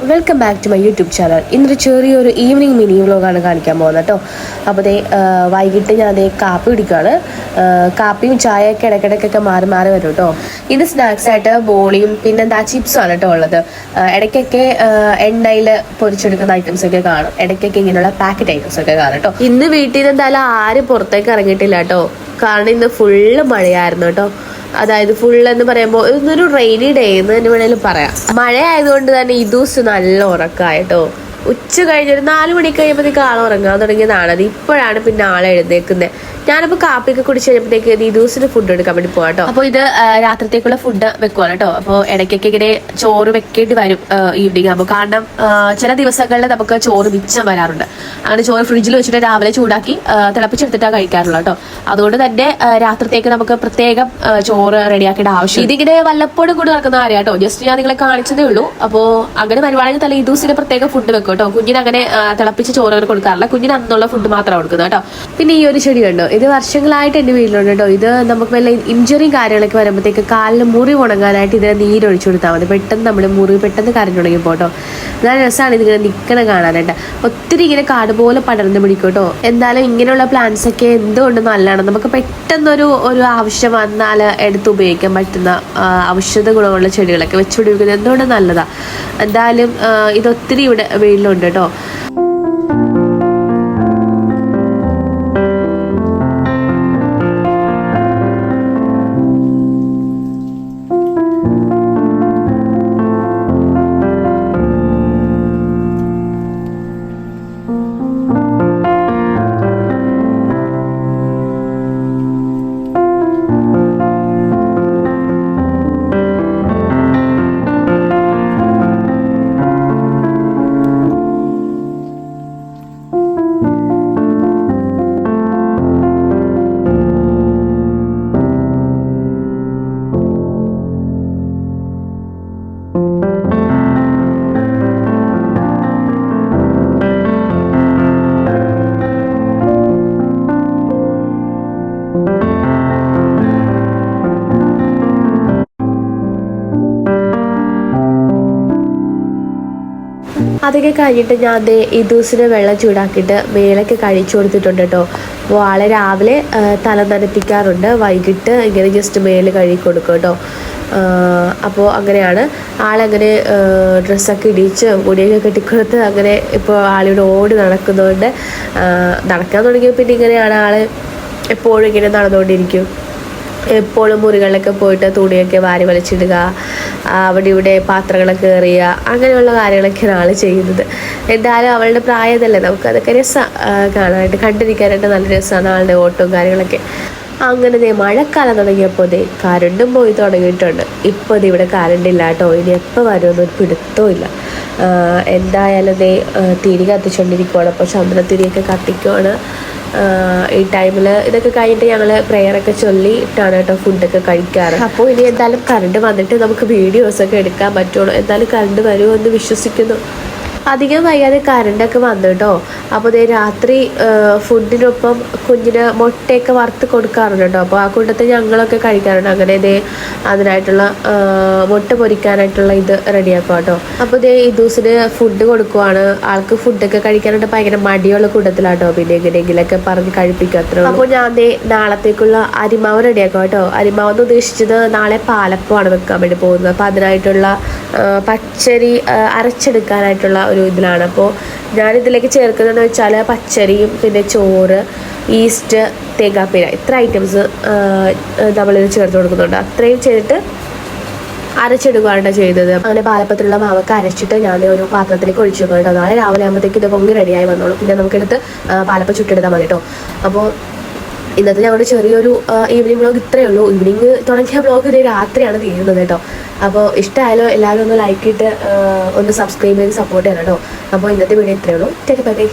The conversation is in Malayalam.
Welcome back to my YouTube channel. ഇന്നൊരു ചെറിയൊരു ഈവനിങ് മിനി വ്ലോഗാണ് കാണിക്കാൻ പോകുന്നത് കേട്ടോ. അപ്പോൾ വൈകിട്ട് ഞാൻ കാപ്പി കുടിക്കുകയാണ്. കാപ്പിയും ചായയൊക്കെ ഇടയ്ക്കിടയ്ക്കൊക്കെ മാറി മാറി വരും കേട്ടോ. ഇത് സ്നാക്സായിട്ട് ബോളിയും പിന്നെന്താ ചിപ്സുമാണ് കേട്ടോ ഉള്ളത്. ഇടയ്ക്കൊക്കെ എണ്ണയിൽ പൊരിച്ചെടുക്കുന്ന ഐറ്റംസ് ഒക്കെ കാണും, ഇടയ്ക്കൊക്കെ ഇങ്ങനെയുള്ള പാക്കറ്റ് ഐറ്റംസ് ഒക്കെ കാണും കേട്ടോ. ഇന്ന് വീട്ടിൽ നിന്ന് എന്തായാലും ആരും പുറത്തേക്ക് ഇറങ്ങിയിട്ടില്ല കേട്ടോ, കാരണം ഇന്ന് ഫുള്ള് മഴയായിരുന്നു കേട്ടോ. അതായത് ഫുൾ എന്ന് പറയുമ്പോൾ ഇന്നൊരു റെയിനി ഡേ എന്ന് തന്നെ വേണേലും പറയാം. മഴ ആയതുകൊണ്ട് തന്നെ ഈ ദിവസം നല്ല ഉറക്കമായിട്ടോ. ഉച്ച കഴിഞ്ഞൊരു 4 മണി കഴിയുമ്പോഴത്തേക്ക് ആൾ ഉറങ്ങാൻ തുടങ്ങിയതാണ്. അത് ഇപ്പോഴാണ് പിന്നെ ആളെ എഴുന്നേക്കുന്നത്. ഞാനിപ്പോൾ കാപ്പിയൊക്കെ കുടിച്ച് കഴിഞ്ഞപ്പോഴത്തേക്ക് ഈ ദിവസത്തിന് ഫുഡ് എടുക്കാൻ വേണ്ടി പോകാം കേട്ടോ. അപ്പോൾ ഇത് രാത്രിത്തേക്കുള്ള ഫുഡ് വെക്കുവാണ് കേട്ടോ. അപ്പോൾ ഇടയ്ക്കൊക്കെ ഇങ്ങനെ ചോറ് വെക്കേണ്ടി വരും ഈവനിങ് ആകുമ്പോൾ, കാരണം ചില ദിവസങ്ങളിൽ നമുക്ക് ചോറ് മിച്ചം വരാറുണ്ട്. അങ്ങനെ ചോറ് ഫ്രിഡ്ജിൽ വെച്ചിട്ട് രാവിലെ ചൂടാക്കി തിളപ്പിച്ചെടുത്തിട്ടാണ് കഴിക്കാറുള്ളത് കേട്ടോ. അതുകൊണ്ട് തന്നെ രാത്രിത്തേക്ക് നമുക്ക് പ്രത്യേകം ചോറ് റെഡിയാക്കേണ്ട ആവശ്യം. ഇതിങ്ങനെ വല്ലപ്പോഴും കൂടി നടക്കുന്ന കാര്യം കേട്ടോ. ജസ്റ്റ് ഞാൻ നിങ്ങളെ കാണിച്ചതേ ഉള്ളൂ. അപ്പോൾ അങ്ങനെ വരുവാണെങ്കിൽ തന്നെ ഈ ദിവസത്തിന് പ്രത്യേകം ഫുഡ് വെക്കും കേട്ടോ. കുഞ്ഞിന് അങ്ങനെ തിളപ്പിച്ച് ചോറ് കൊടുക്കാറില്ല, കുഞ്ഞിന് അന്നുള്ള ഫുഡ് മാത്രം കൊടുക്കുന്നത് കേട്ടോ. പിന്നെ ഈ ഒരു ചെടി കണ്ടോ, ഇത് വർഷങ്ങളായിട്ട് എൻ്റെ വീട്ടിലുണ്ട് കേട്ടോ. ഇത് നമുക്ക് വല്ല ഇഞ്ചുറിയും കാര്യങ്ങളൊക്കെ വരുമ്പോഴത്തേക്ക് കാലിന് മുറി ഉണങ്ങാനായിട്ട് ഇതിനെ നീരൊഴിച്ചു കൊടുത്താൽ മതി. പെട്ടെന്ന് നമ്മുടെ മുറി പെട്ടെന്ന് കരഞ്ഞു തുടങ്ങി പോട്ടോ. നല്ല രസമാണ് ഇതിങ്ങനെ നിൽക്കണം കാണാനായിട്ട്. ഒത്തിരി ഇങ്ങനെ കാട് പോലെ പടർന്ന് പിടിക്കും കേട്ടോ. എന്തായാലും ഇങ്ങനെയുള്ള പ്ലാന്റ്സ് ഒക്കെ എന്തുകൊണ്ട് നല്ലതാണ്. നമുക്ക് പെട്ടെന്നൊരു ആവശ്യം വന്നാൽ എടുത്ത് ഉപയോഗിക്കാൻ പറ്റുന്ന ഔഷധ ഗുണമുള്ള ചെടികളൊക്കെ വെച്ചുപിടിപ്പിക്കുന്നത് എന്തുകൊണ്ട് നല്ലതാണ്. എന്തായാലും ഇതൊത്തിരി ഇവിടെ വീട്ടിലുണ്ട് കേട്ടോ. അതൊക്കെ കഴിഞ്ഞിട്ട് ഞാൻ ഈ ദിവസത്തിന് വെള്ളം ചൂടാക്കിയിട്ട് മേലൊക്കെ കഴിച്ചു കൊടുത്തിട്ടുണ്ട് കേട്ടോ. അപ്പോൾ ആളെ രാവിലെ തല നനപ്പിക്കാറുണ്ട്, വൈകിട്ട് ഇങ്ങനെ ജസ്റ്റ് മേല് കഴുകി കൊടുക്കും കേട്ടോ. അപ്പോൾ അങ്ങനെയാണ് ആളങ്ങനെ ഡ്രസ്സൊക്കെ ഇടിച്ച് മുടിയൊക്കെ കെട്ടിക്കൊടുത്ത് അങ്ങനെ ഇപ്പോൾ ആളിവിടെ ഓടി നടക്കുന്നതുകൊണ്ട് നടക്കാൻ തുടങ്ങിയ പിന്നെ ഇങ്ങനെയാണ് ആൾ എപ്പോഴും ഇങ്ങനെ നടന്നുകൊണ്ടിരിക്കും. എപ്പോഴും മുറികളിലൊക്കെ പോയിട്ട് തുണിയൊക്കെ വാരി വലിച്ചിടുക, അവിടെ ഇവിടെ പാത്രങ്ങളൊക്കെ എറിയുക, അങ്ങനെയുള്ള കാര്യങ്ങളൊക്കെയാണ് ആൾ ചെയ്യുന്നത്. എന്തായാലും അവളുടെ പ്രായതല്ലേ, നമുക്കതൊക്കെ രസം കാണാനായിട്ട് കണ്ടിരിക്കാനായിട്ട് നല്ല രസമാണ് ആളുടെ ഓട്ടവും കാര്യങ്ങളൊക്കെ. അങ്ങനെ മഴക്കാലം തുടങ്ങിയപ്പോൾ കരണ്ടും പോയി തുടങ്ങിയിട്ടുണ്ട്. ഇപ്പോൾ ഇവിടെ കരണ്ടില്ല കേട്ടോ. ഇനി എപ്പോൾ വരുമെന്നൊരു പിടുത്തവും ഇല്ല. എന്തായാലും തിരി കത്തിച്ചുകൊണ്ടിരിക്കുവാണ്. അപ്പോൾ ചന്ദനത്തിരിയൊക്കെ കത്തിക്കുവാണ് ഈ ടൈമിൽ. ഇതൊക്കെ കഴിഞ്ഞിട്ട് ഞങ്ങൾ പ്രെയറൊക്കെ ചൊല്ലിയിട്ടാണ് കേട്ടോ ഫുഡൊക്കെ കഴിക്കാറ്. അപ്പോൾ ഇനി എന്തായാലും കറണ്ട് വന്നിട്ട് നമുക്ക് വീഡിയോസൊക്കെ എടുക്കാൻ പറ്റുള്ളൂ. എന്തായാലും കറണ്ട് വരുമെന്ന് വിശ്വസിക്കുന്നു. അധികം വൈകാതെ കറണ്ടൊക്കെ വന്നു കേട്ടോ. അപ്പോൾ രാത്രി ഫുഡിനൊപ്പം കുഞ്ഞിന് മുട്ടയൊക്കെ വറുത്ത് കൊടുക്കാറുണ്ട് കേട്ടോ. അപ്പോൾ ആ കൂട്ടത്തിൽ ഞങ്ങളൊക്കെ കഴിക്കാറുണ്ട്. അങ്ങനെ അതിനായിട്ടുള്ള മുട്ട പൊരിക്കാനായിട്ടുള്ള ഇത് റെഡിയാക്കുക കേട്ടോ. അപ്പോൾ ഈ ദിവസത്തിന് ഫുഡ് കൊടുക്കുവാണ്. ആൾക്ക് ഫുഡൊക്കെ കഴിക്കാനായിട്ട് ഭയങ്കര മടിയുള്ള കൂട്ടത്തിലാട്ടോ. പിന്നെ എങ്ങനെയെങ്കിലൊക്കെ പറഞ്ഞ് കഴിപ്പിക്കുക അത്ര. അപ്പോൾ ഞാൻ നാളത്തേക്കുള്ള അരിമാവ് റെഡിയാക്കുക കേട്ടോ. അരിമാവ് എന്ന് ഉദ്ദേശിച്ചത് നാളെ പാലപ്പമാണ് വെക്കാൻ വേണ്ടി പോകുന്നത്. അപ്പോൾ അതിനായിട്ടുള്ള പച്ചരി അരച്ചെടുക്കാനായിട്ടുള്ള ഒരു ഇതിലാണ്. അപ്പോൾ ഞാനിതിലേക്ക് ചേർക്കുന്നതെന്ന് വെച്ചാൽ പച്ചരിയും പിന്നെ ചോറ്, ഈസ്റ്റ്, തേങ്ങാപ്പീര, ഇത്ര ഐറ്റംസ് നമ്മളിത് ചേർത്ത് കൊടുക്കുന്നുണ്ട്. അത്രയും ചെയ്തിട്ട് അരച്ചെടുക്കുകയാണ് ചെയ്തത്. അങ്ങനെ പാലപ്പത്തിലുള്ള മാവൊക്കെ അരച്ചിട്ട് ഞാൻ ഒരു പാത്രത്തിലേക്ക് ഒഴിച്ചു വെക്കണം. നാളെ രാവിലെ ആകുമ്പോഴത്തേക്ക് ഇത് പൊങ്ങി റെഡിയായി വന്നോളൂ. പിന്നെ നമുക്കെടുത്ത് പാലപ്പം ചുട്ടെടുത്താൽ മതി കേട്ടോ. അപ്പോൾ ഇന്നത്തെ ഞങ്ങളുടെ ചെറിയൊരു ഈവനിങ് വ്ളോഗ് ഇത്രയേ ഉള്ളൂ. ഈവനിങ് തുടങ്ങിയ വ്ളോഗ് ഇത് രാത്രിയാണ് തീരുന്നത് കേട്ടോ. അപ്പോൾ ഇഷ്ടമായാലോ എല്ലാവരും ഒന്ന് ലൈക്ക് ഇട്ട് ഒന്ന് സബ്സ്ക്രൈബ് ചെയ്ത് സപ്പോർട്ട് ചെയ്യണം കേട്ടോ. അപ്പോൾ ഇന്നത്തെ വീഡിയോ ഇത്രയേ ഉള്ളൂ. Bye bye.